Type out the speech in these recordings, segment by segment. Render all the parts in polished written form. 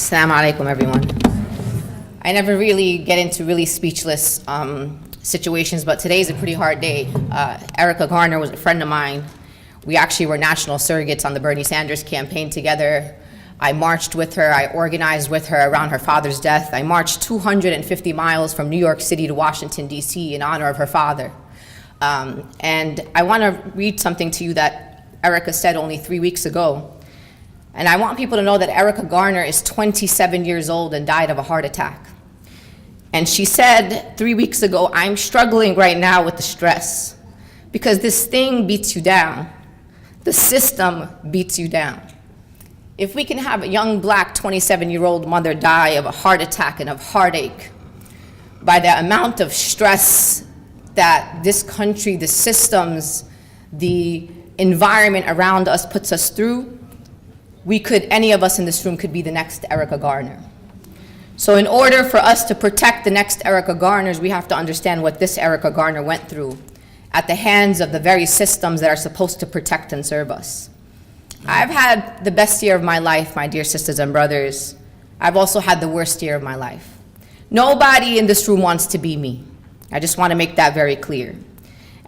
Assalamu alaikum, everyone. I never really get into really speechless situations, but today's a pretty hard day. Erica Garner was a friend of mine. We actually were national surrogates on the Bernie Sanders campaign together. I marched with her, I organized with her around her father's death. I marched 250 miles from New York City to Washington, D.C. in honor of her father. And I want to read something to you that Erica said only 3 weeks ago. And I want people to know that Erica Garner is 27 years old and died of a heart attack. And she said 3 weeks ago, I'm struggling right now with the stress because this thing beats you down. The system beats you down. If we can have a young black 27-year-old mother die of a heart attack and of heartache by the amount of stress that this country, the systems, the environment around us puts us through, any of us in this room could be the next Erica Garner. So in order for us to protect the next Erica Garners, we have to understand what this Erica Garner went through at the hands of the very systems that are supposed to protect and serve us. I've had the best year of my life, my dear sisters and brothers. I've also had the worst year of my life. Nobody in this room wants to be me. I just want to make that very clear.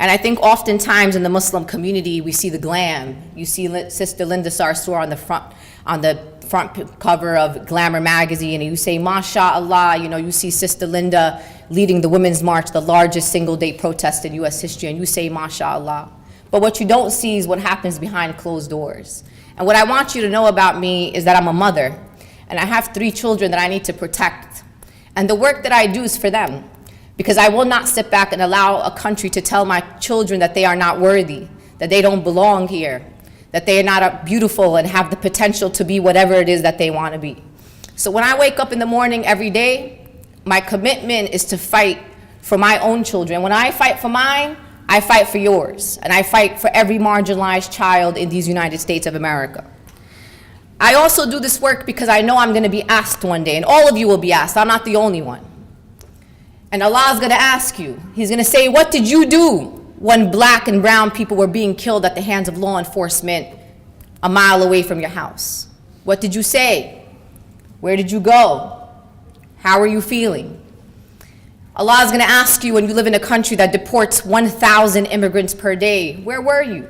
And I think oftentimes in the Muslim community, we see the glam. You see Sister Linda Sarsour on the front cover of Glamour magazine, and you say, MashaAllah, you see Sister Linda leading the Women's March, the largest single-day protest in US history, and you say, MashaAllah. But what you don't see is what happens behind closed doors. And what I want you to know about me is that I'm a mother, and I have 3 children that I need to protect. And the work that I do is for them, because I will not sit back and allow a country to tell my children that they are not worthy, that they don't belong here, that they are not beautiful and have the potential to be whatever it is that they want to be. So when I wake up in the morning every day, my commitment is to fight for my own children. When I fight for mine, I fight for yours, and I fight for every marginalized child in these United States of America. I also do this work because I know I'm going to be asked one day, and all of you will be asked. I'm not the only one. And Allah is going to ask you. He's going to say, what did you do when black and brown people were being killed at the hands of law enforcement a mile away from your house? What did you say? Where did you go? How are you feeling? Allah is going to ask you when you live in a country that deports 1,000 immigrants per day, where were you?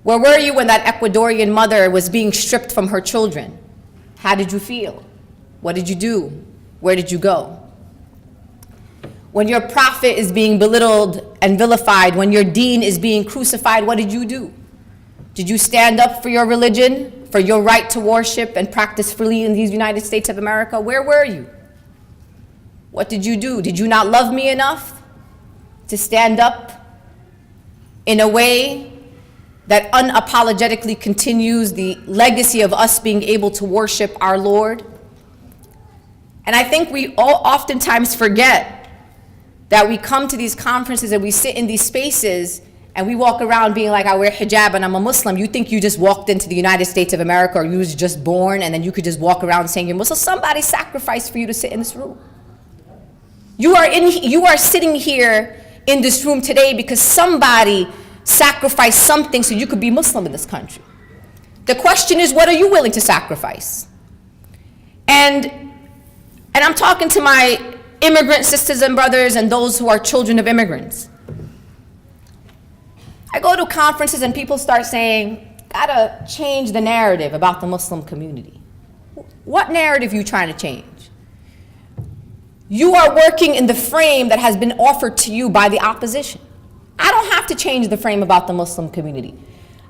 Where were you when that Ecuadorian mother was being stripped from her children? How did you feel? What did you do? Where did you go? When your prophet is being belittled and vilified, when your deen is being crucified, what did you do? Did you stand up for your religion, for your right to worship and practice freely in these United States of America? Where were you? What did you do? Did you not love me enough to stand up in a way that unapologetically continues the legacy of us being able to worship our Lord? And I think we all oftentimes forget that we come to these conferences and we sit in these spaces and we walk around being like, I wear hijab and I'm a Muslim. You think you just walked into the United States of America, or you was just born and then you could just walk around saying you're Muslim. Somebody sacrificed for you to sit in this room. You are sitting here in this room today because somebody sacrificed something so you could be Muslim in this country. The question is, what are you willing to sacrifice? And I'm talking to my immigrant sisters and brothers and those who are children of immigrants. I go to conferences and people start saying, gotta change the narrative about the Muslim community. What narrative are you trying to change? You are working in the frame that has been offered to you by the opposition. I don't have to change the frame about the Muslim community.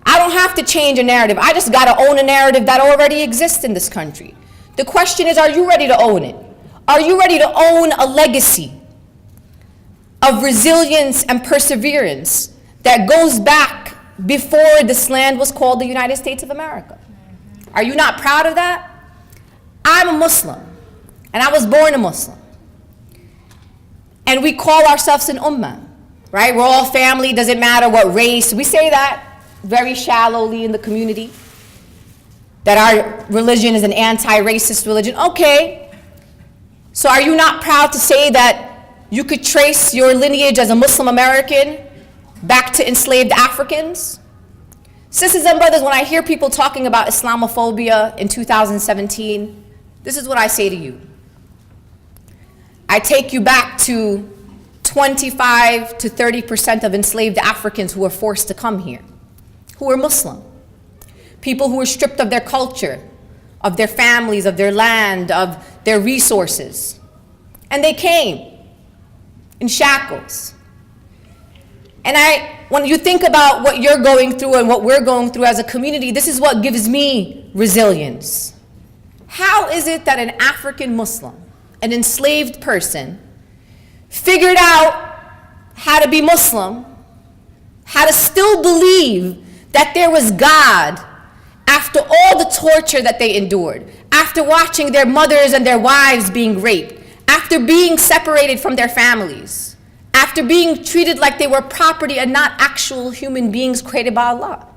I don't have to change a narrative. I just gotta own a narrative that already exists in this country. The question is, are you ready to own it? Are you ready to own a legacy of resilience and perseverance that goes back before this land was called the United States of America? Are you not proud of that? I'm a Muslim, and I was born a Muslim. And we call ourselves an ummah, right? We're all family, doesn't matter what race. We say that very shallowly in the community, that our religion is an anti-racist religion. Okay. So are you not proud to say that you could trace your lineage as a Muslim American back to enslaved Africans? Sisters and brothers, when I hear people talking about Islamophobia in 2017, This is what I say to you. I take you back to 25 to 30% of enslaved Africans who were forced to come here, who were Muslim. People who were stripped of their culture, of their families, of their land, of their resources. And they came in shackles. And when you think about what you're going through and what we're going through as a community, this is what gives me resilience. How is it that an African Muslim, an enslaved person, figured out how to be Muslim, how to still believe that there was God after all the torture that they endured, after watching their mothers and their wives being raped, after being separated from their families, after being treated like they were property and not actual human beings created by Allah?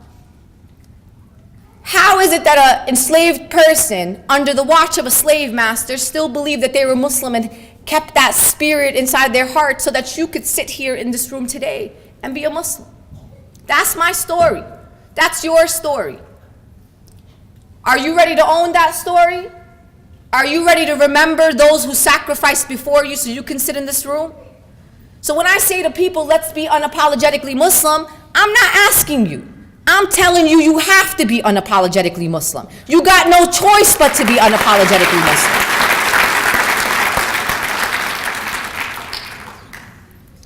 How is it that an enslaved person under the watch of a slave master still believed that they were Muslim and kept that spirit inside their heart so that you could sit here in this room today and be a Muslim? That's my story. That's your story. Are you ready to own that story? Are you ready to remember those who sacrificed before you so you can sit in this room? So when I say to people, let's be unapologetically Muslim, I'm not asking you. I'm telling you, you have to be unapologetically Muslim. You got no choice but to be unapologetically Muslim.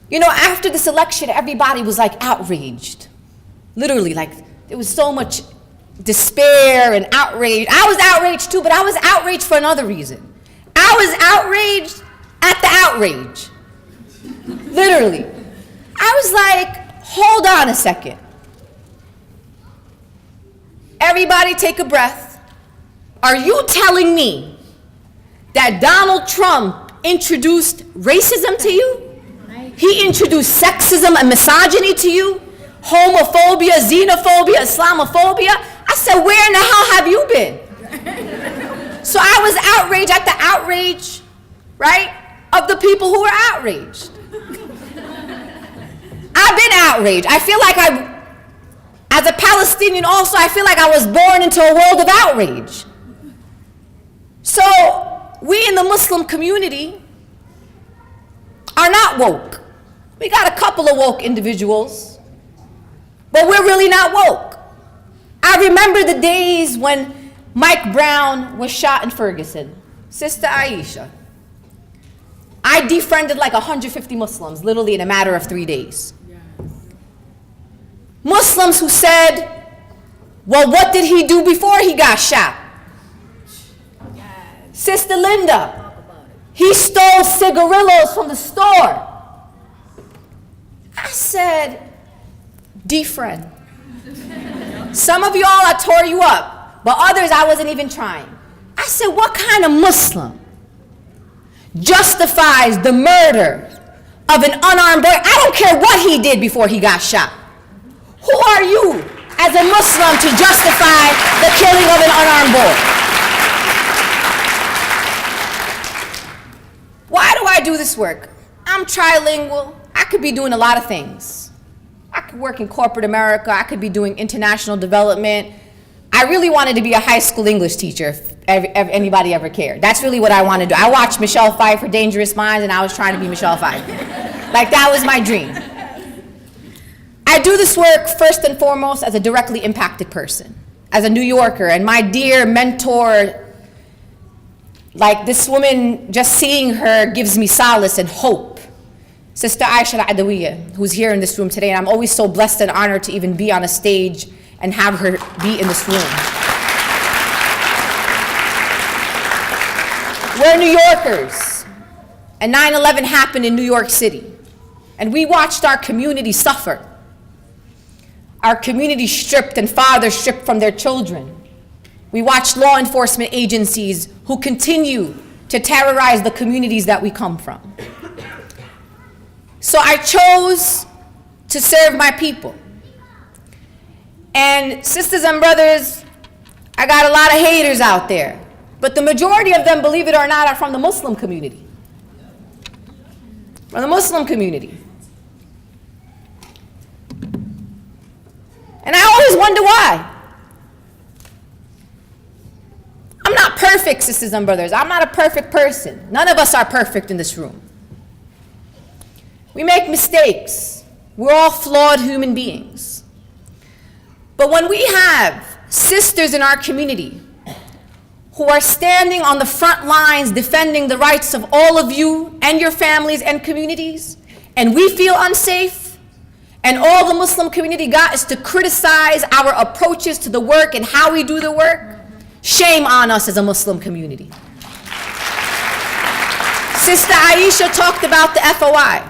You know, after this election, everybody was like outraged. Literally, like there was so much despair and outrage. I was outraged too, but I was outraged for another reason. I was outraged at the outrage. Literally. I was like, hold on a second. Everybody take a breath. Are you telling me that Donald Trump introduced racism to you? He introduced sexism and misogyny to you? Homophobia, xenophobia, Islamophobia? I said, where in the hell have you been? So I was outraged at the outrage, right, of the people who were outraged. I've been outraged. I feel like as a Palestinian also, I feel like I was born into a world of outrage. So we in the Muslim community are not woke. We got a couple of woke individuals, but we're really not woke. I remember the days when Mike Brown was shot in Ferguson. Sister Aisha. I defriended like 150 Muslims, literally in a matter of 3 days. Muslims who said, well, what did he do before he got shot? Yes. Sister Linda, he stole cigarillos from the store. I said, defriend. Some of y'all, I tore you up, but others I wasn't even trying. I said, what kind of Muslim justifies the murder of an unarmed boy? I don't care what he did before he got shot. Who are you as a Muslim to justify the killing of an unarmed boy? Why do I do this work? I'm trilingual. I could be doing a lot of things. I could work in corporate America. I could be doing international development. I really wanted to be a high school English teacher, if anybody ever cared. That's really what I wanted to do. I watched Michelle Pfeiffer, Dangerous Minds, and I was trying to be Michelle Pfeiffer. Like, that was my dream. I do this work first and foremost as a directly impacted person, as a New Yorker, and my dear mentor, like this woman, just seeing her gives me solace and hope. Sister Aisha Al-Adawiya, who's here in this room today, and I'm always so blessed and honored to even be on a stage and have her be in this room. We're New Yorkers, and 9/11 happened in New York City, and we watched our community suffer. Our community stripped and fathers stripped from their children. We watched law enforcement agencies who continue to terrorize the communities that we come from. So I chose to serve my people. And sisters and brothers, I got a lot of haters out there, but the majority of them, believe it or not, are from the Muslim community. From the Muslim community. And I always wonder why. I'm not perfect, sisters and brothers. I'm not a perfect person. None of us are perfect in this room. We make mistakes. We're all flawed human beings. But when we have sisters in our community who are standing on the front lines defending the rights of all of you and your families and communities, and we feel unsafe, and all the Muslim community got is to criticize our approaches to the work and how we do the work, shame on us as a Muslim community. Sister Aisha talked about the FOI.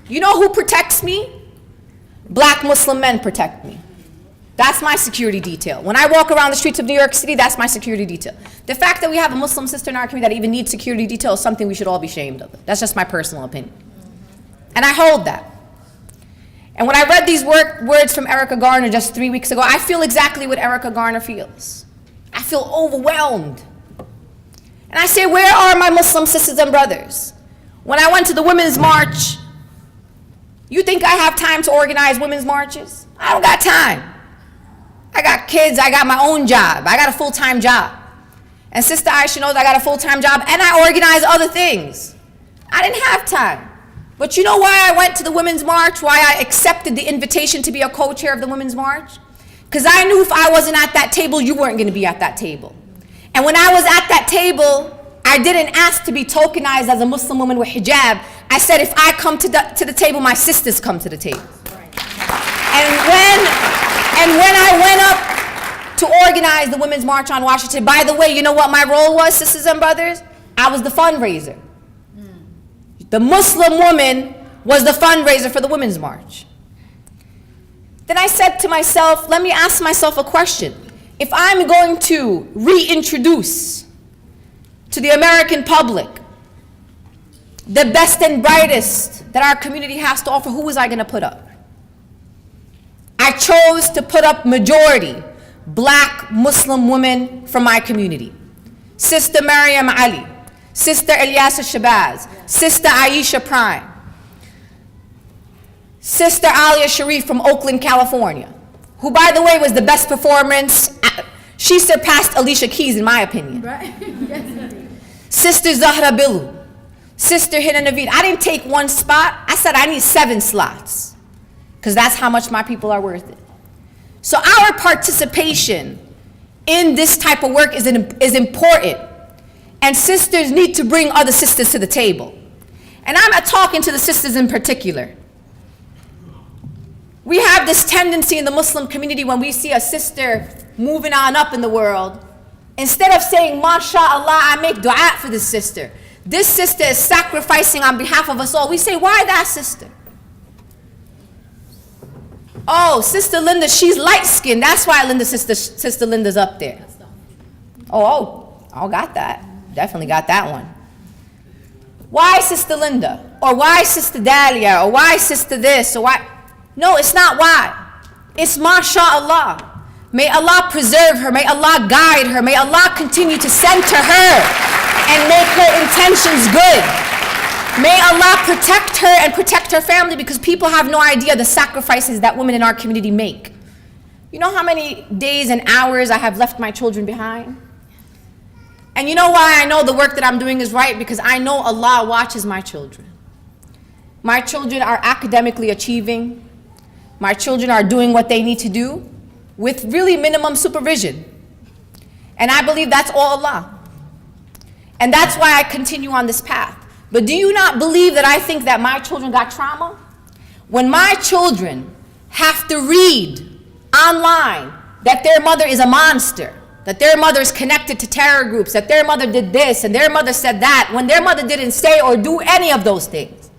You know who protects me? Black Muslim men protect me. That's my security detail. When I walk around the streets of New York City, that's my security detail. The fact that we have a Muslim sister in our community that even needs security detail is something we should all be ashamed of. That's just my personal opinion. And I hold that. And when I read these words from Erica Garner just 3 weeks ago, I feel exactly what Erica Garner feels. I feel overwhelmed. And I say, where are my Muslim sisters and brothers? When I went to the Women's March, you think I have time to organize women's marches? I don't got time. I got kids, I got my own job. I got a full-time job. And Sister Aisha knows I got a full-time job and I organize other things. I didn't have time. But you know why I went to the Women's March? Why I accepted the invitation to be a co-chair of the Women's March? Because I knew if I wasn't at that table, you weren't going to be at that table. And when I was at that table, I didn't ask to be tokenized as a Muslim woman with hijab. I said, if I come to the table, my sisters come to the table. And when I went up to organize the Women's March on Washington, by the way, you know what my role was, sisters and brothers? I was the fundraiser. The Muslim woman was the fundraiser for the Women's March. Then I said to myself, let me ask myself a question. If I'm going to reintroduce to the American public the best and brightest that our community has to offer, who was I going to put up? I chose to put up majority black Muslim women from my community. Sister Maryam Ali, Sister Ilyasa Shabazz, Sister Aisha Prime, Sister Alia Sharif from Oakland, California, who, by the way, was the best performance. She surpassed Alicia Keys, in my opinion. Right. Sister Zahra Billu, Sister Hina Naveed. I didn't take one spot. I said I need 7 slots, because that's how much my people are worth it. So our participation in this type of work is important. And sisters need to bring other sisters to the table. And I'm not talking to the sisters in particular. We have this tendency in the Muslim community when we see a sister moving on up in the world, instead of saying, MashaAllah, I make dua for this sister. This sister is sacrificing on behalf of us all. We say, why that sister? Oh, Sister Linda, she's light-skinned. That's why Sister Linda's up there. Oh, got that. Definitely got that one. Why Sister Linda? Or why Sister Dahlia? Or why Sister this? Or why? No, it's not why. It's MashaAllah. May Allah preserve her. May Allah guide her. May Allah continue to center her and make her intentions good. May Allah protect her and protect her family, because people have no idea the sacrifices that women in our community make. You know how many days and hours I have left my children behind? And you know why I know the work that I'm doing is right? Because I know Allah watches my children. My children are academically achieving. My children are doing what they need to do with really minimum supervision. And I believe that's all Allah. And that's why I continue on this path. But do you not believe that I think that my children got trauma? When my children have to read online that their mother is a monster, that their mother is connected to terror groups, that their mother did this and their mother said that, when their mother didn't say or do any of those things,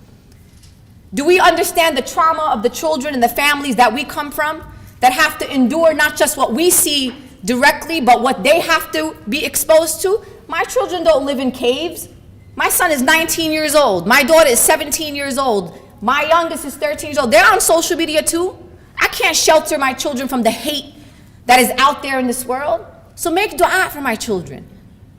do we understand the trauma of the children and the families that we come from, that have to endure not just what we see directly, but what they have to be exposed to? My children don't live in caves. My son is 19 years old. My daughter is 17 years old. My youngest is 13 years old. They're on social media too. I can't shelter my children from the hate that is out there in this world. So make dua for my children.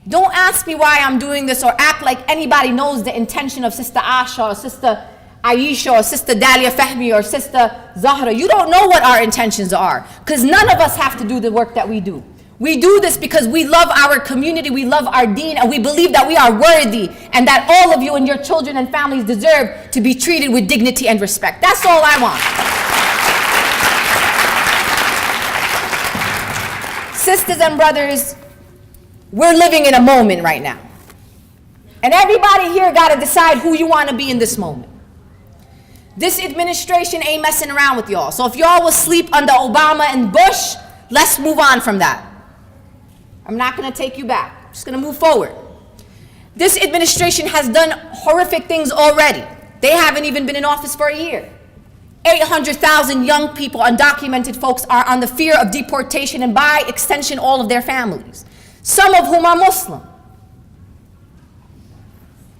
Don't ask me why I'm doing this, or act like anybody knows the intention of Sister Asha or Sister Aisha or Sister Dahlia Fahmi or Sister Zahra. You don't know what our intentions are, because none of us have to do the work that we do. We do this because we love our community, we love our deen, and we believe that we are worthy and that all of you and your children and families deserve to be treated with dignity and respect. That's all I want. Sisters and brothers, we're living in a moment right now. And everybody here got to decide who you want to be in this moment. This administration ain't messing around with y'all. So if y'all will sleep under Obama and Bush, let's move on from that. I'm not going to take you back. I'm just going to move forward. This administration has done horrific things already. They haven't even been in office for a year. 800,000 young people, undocumented folks, are on the fear of deportation and by extension all of their families, some of whom are Muslim.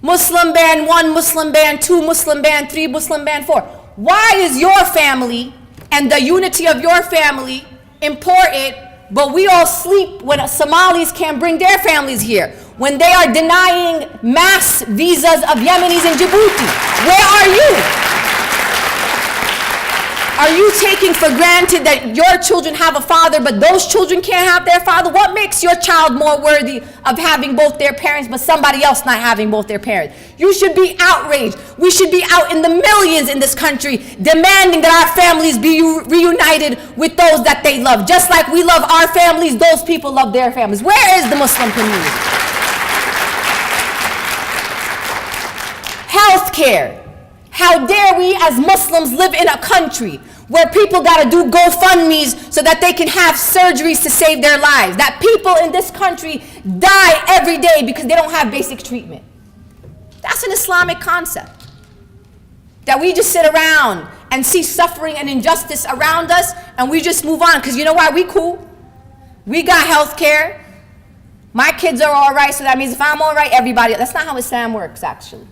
Muslim ban 1, Muslim ban 2, Muslim ban 3, Muslim ban 4. Why is your family and the unity of your family important, but we all sleep when Somalis can't bring their families here, when they are denying mass visas of Yemenis in Djibouti? Where are you? Are you taking for granted that your children have a father, but those children can't have their father? What makes your child more worthy of having both their parents, but somebody else not having both their parents? You should be outraged. We should be out in the millions in this country demanding that our families be reunited with those that they love. Just like we love our families, those people love their families. Where is the Muslim community? Healthcare. How dare we as Muslims live in a country where people got to do GoFundMes so that they can have surgeries to save their lives? That people in this country die every day because they don't have basic treatment. That's an Islamic concept. That we just sit around and see suffering and injustice around us and we just move on because you know why? We cool. We got health care. My kids are all right, so that means if I'm all right, everybody. That's not how Islam works, actually.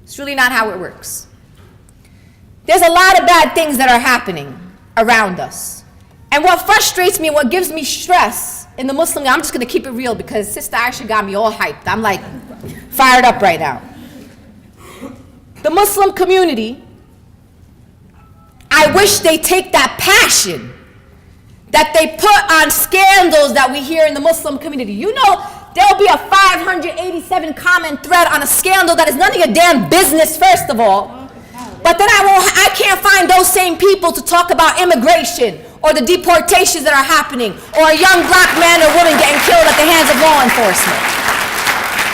It's really not how it works. There's a lot of bad things that are happening around us. And what frustrates me and what gives me stress in the Muslim, I'm just going to keep it real because Sister Aisha got me all hyped. I'm like fired up right now. The Muslim community, I wish they take that passion that they put on scandals that we hear in the Muslim community. You know, there'll be a 587 comment thread on a scandal that is none of your damn business, first of all. But then I can't find those same people to talk about immigration or the deportations that are happening or a young black man or woman getting killed at the hands of law enforcement.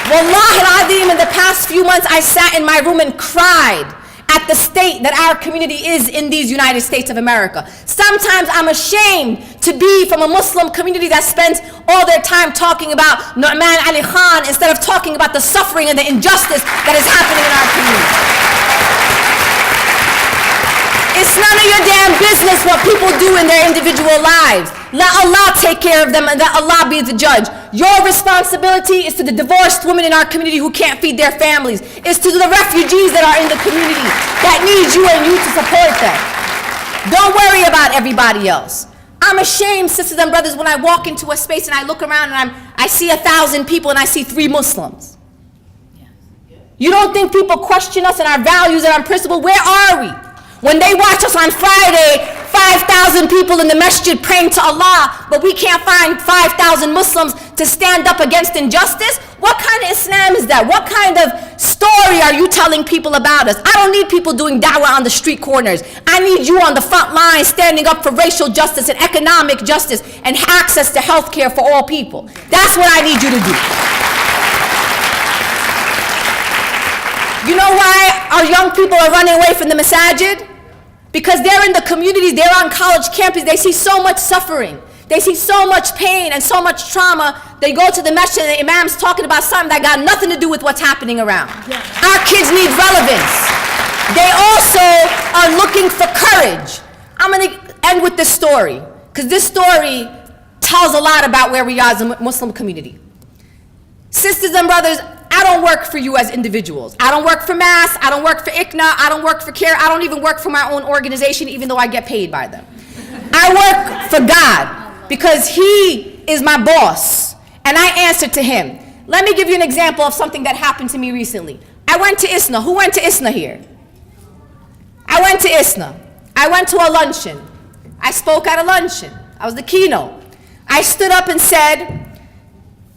Wallahi al-Azim, in the past few months, I sat in my room and cried at the state that our community is in these United States of America. Sometimes I'm ashamed to be from a Muslim community that spends all their time talking about Nu'man Ali Khan instead of talking about the suffering and the injustice that is happening in our community. It's none of your damn business what people do in their individual lives. Let Allah take care of them and let Allah be the judge. Your responsibility is to the divorced women in our community who can't feed their families. It's to the refugees that are in the community that need you and you to support them. Don't worry about everybody else. I'm ashamed, sisters and brothers, when I walk into a space and I look around and I see 1,000 people and I see 3 Muslims. You don't think people question us and our values and our principles? Where are we? When they watch us on Friday, 5,000 people in the masjid praying to Allah, but we can't find 5,000 Muslims to stand up against injustice? What kind of Islam is that? What kind of story are you telling people about us? I don't need people doing da'wah on the street corners. I need you on the front line standing up for racial justice and economic justice and access to health care for all people. That's what I need you to do. You know why our young people are running away from the masajid? Because they're in the communities, they're on college campus, they see so much suffering. They see so much pain and so much trauma. They go to the masjid and the imam's talking about something that got nothing to do with what's happening around. Our kids need relevance. They also are looking for courage. I'm going to end with this story, because this story tells a lot about where we are as a Muslim community. Sisters and brothers, I don't work for you as individuals. I don't work for MAS, I don't work for ICNA, I don't work for CARE, I don't even work for my own organization, even though I get paid by them. I work for God, because He is my boss, and I answer to Him. Let me give you an example of something that happened to me recently. I went to ISNA. Who went to ISNA here? I went to ISNA. I went to a luncheon. I spoke at a luncheon. I was the keynote. I stood up and said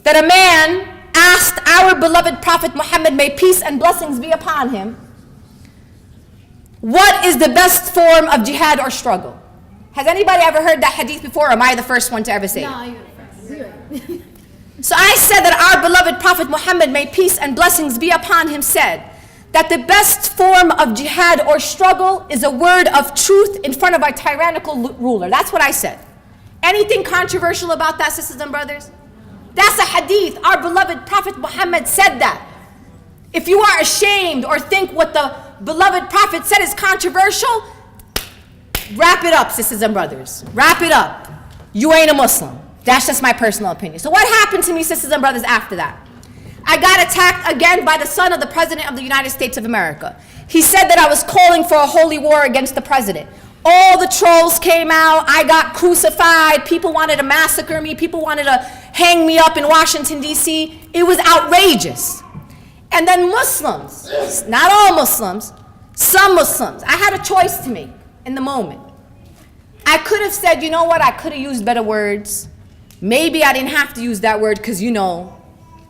that a man asked our beloved Prophet Muhammad, may peace and blessings be upon him, what is the best form of jihad or struggle? Has anybody ever heard that hadith before, or am I the first one to ever say it? No, you're the first. So I said that our beloved Prophet Muhammad, may peace and blessings be upon him, said that the best form of jihad or struggle is a word of truth in front of a tyrannical ruler. That's what I said. Anything controversial about that, sisters and brothers? That's a hadith. Our beloved Prophet Muhammad said that. If you are ashamed or think what the beloved Prophet said is controversial, wrap it up, sisters and brothers. Wrap it up. You ain't a Muslim. That's just my personal opinion. So what happened to me, sisters and brothers, after that? I got attacked again by the son of the President of the United States of America. He said that I was calling for a holy war against the president. All the trolls came out. I got crucified. People wanted to massacre me. People wanted to hang me up in Washington, D.C. It was outrageous. And then Muslims, not all Muslims, some Muslims, I had a choice to make in the moment. I could have said, you know what, I could have used better words. Maybe I didn't have to use that word because, you know,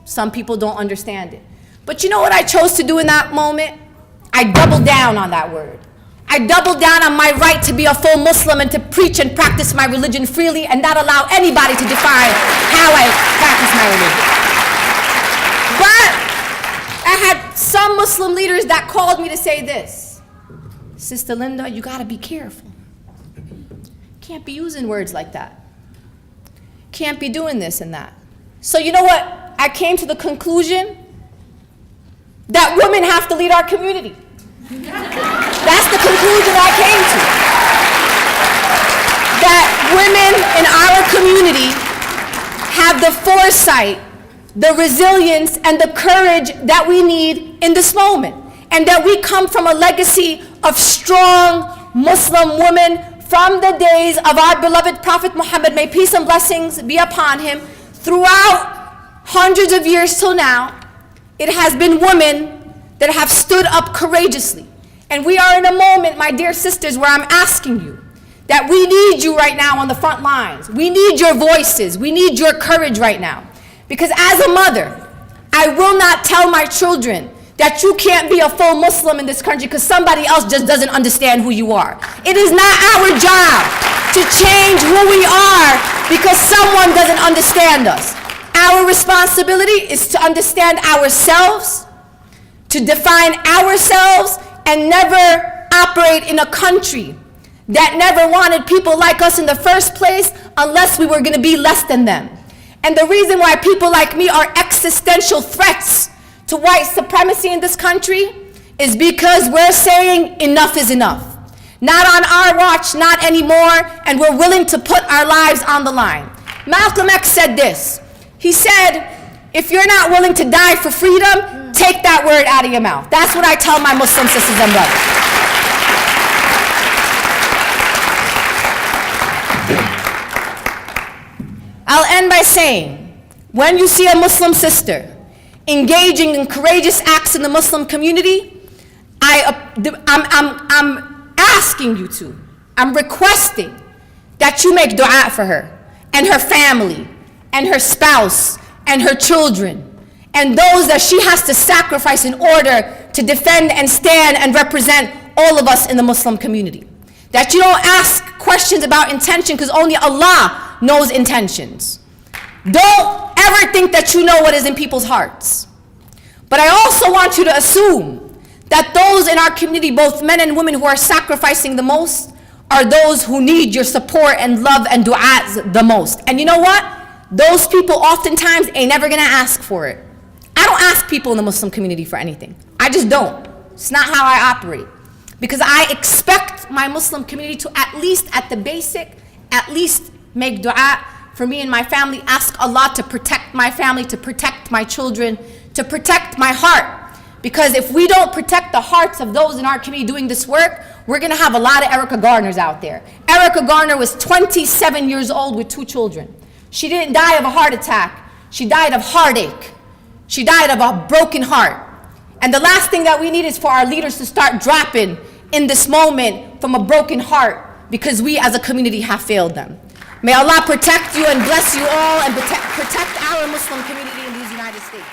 some people don't understand it. But you know what I chose to do in that moment? I doubled down on that word. I doubled down on my right to be a full Muslim and to preach and practice my religion freely and not allow anybody to define how I practice my religion. But I had some Muslim leaders that called me to say this. Sister Linda, you gotta be careful. Can't be using words like that. Can't be doing this and that. So you know what? I came to the conclusion that women have to lead our community. That's the conclusion I came to. That women in our community have the foresight, the resilience, and the courage that we need in this moment. And that we come from a legacy of strong Muslim women from the days of our beloved Prophet Muhammad, may peace and blessings be upon him, throughout hundreds of years till now. It has been women that have stood up courageously. And we are in a moment, my dear sisters, where I'm asking you that we need you right now on the front lines. We need your voices. We need your courage right now. Because as a mother, I will not tell my children that you can't be a full Muslim in this country because somebody else just doesn't understand who you are. It is not our job to change who we are because someone doesn't understand us. Our responsibility is to understand ourselves, to define ourselves, and never operate in a country that never wanted people like us in the first place unless we were going to be less than them. And the reason why people like me are existential threats to white supremacy in this country is because we're saying enough is enough. Not on our watch, not anymore, and we're willing to put our lives on the line. Malcolm X said this. He said, if you're not willing to die for freedom, take that word out of your mouth. That's what I tell my Muslim sisters and brothers. I'll end by saying, when you see a Muslim sister engaging in courageous acts in the Muslim community, I'm asking you to, I'm requesting that you make dua for her and her family and her spouse and her children and those that she has to sacrifice in order to defend and stand and represent all of us in the Muslim community. That you don't ask questions about intention because only Allah knows intentions. Don't ever think that you know what is in people's hearts. But I also want you to assume that those in our community, both men and women who are sacrificing the most, are those who need your support and love and du'as the most. And you know what? Those people oftentimes ain't never gonna ask for it. I don't ask people in the Muslim community for anything. I just don't. It's not how I operate. Because I expect my Muslim community to at least at the basic, at least make dua for me and my family, ask Allah to protect my family, to protect my children, to protect my heart. Because if we don't protect the hearts of those in our community doing this work, we're gonna have a lot of Erica Garners out there. Erica Garner was 27 years old with 2 children. She didn't die of a heart attack. She died of heartache. She died of a broken heart. And the last thing that we need is for our leaders to start dropping in this moment from a broken heart because we as a community have failed them. May Allah protect you and bless you all and protect our Muslim community in these United States.